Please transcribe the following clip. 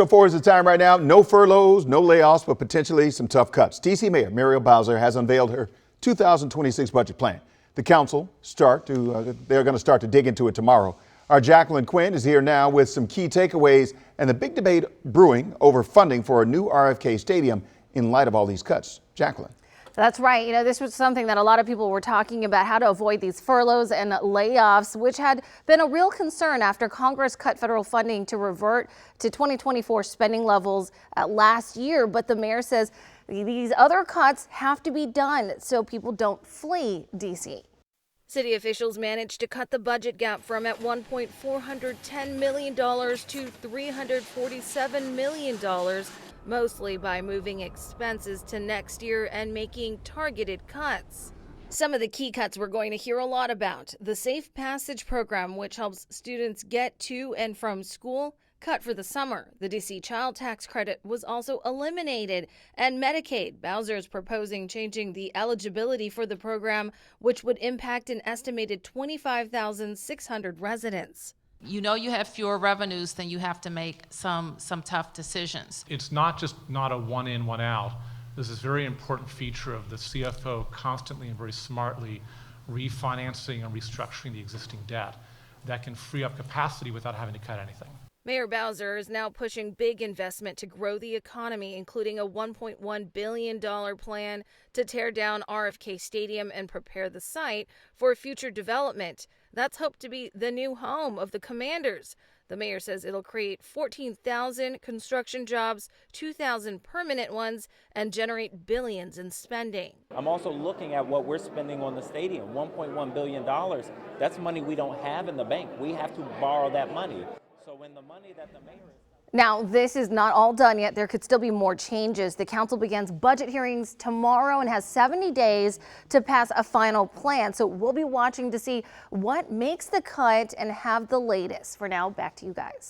Before is the time right now. No furloughs, no layoffs, but potentially some tough cuts. D.C. Mayor Muriel Bowser has unveiled her 2026 budget plan. The council they're going to start to dig into it tomorrow. Our Jacqueline Quinn is here now with some key takeaways and the big debate brewing over funding for a new RFK stadium in light of all these cuts. Jacqueline. That's right. This was something that a lot of people were talking about, how to avoid these furloughs and layoffs, which had been a real concern after Congress cut federal funding to revert to 2024 spending levels last year. But the mayor says these other cuts have to be done so people don't flee D.C. City officials managed to cut the budget gap from at one point $410 million to $347 million, mostly by moving expenses to next year and making targeted cuts. Some of the key cuts we're going to hear a lot about: the Safe Passage program, which helps students get to and from school, cut for the summer. The D.C. child tax credit was also eliminated. And Medicaid, Bowser is proposing changing the eligibility for the program, which would impact an estimated 25,600 residents. You know you have fewer revenues, then you have to make some tough decisions. It's not a one in, one out. This is a very important feature of the CFO constantly and very smartly refinancing and restructuring the existing debt that can free up capacity without having to cut anything. Mayor Bowser is now pushing big investment to grow the economy, including a $1.1 billion plan to tear down RFK Stadium and prepare the site for future development. That's hoped to be the new home of the Commanders. The mayor says it'll create 14,000 construction jobs, 2,000 permanent ones, and generate billions in spending. I'm also looking at what we're spending on the stadium, $1.1 billion. That's money we don't have in the bank. We have to borrow that money. So when the money that the mayor Now, this is not all done yet. There could still be more changes. The council begins budget hearings tomorrow and has 70 days to pass a final plan. So we'll be watching to see what makes the cut and have the latest. For now, back to you guys.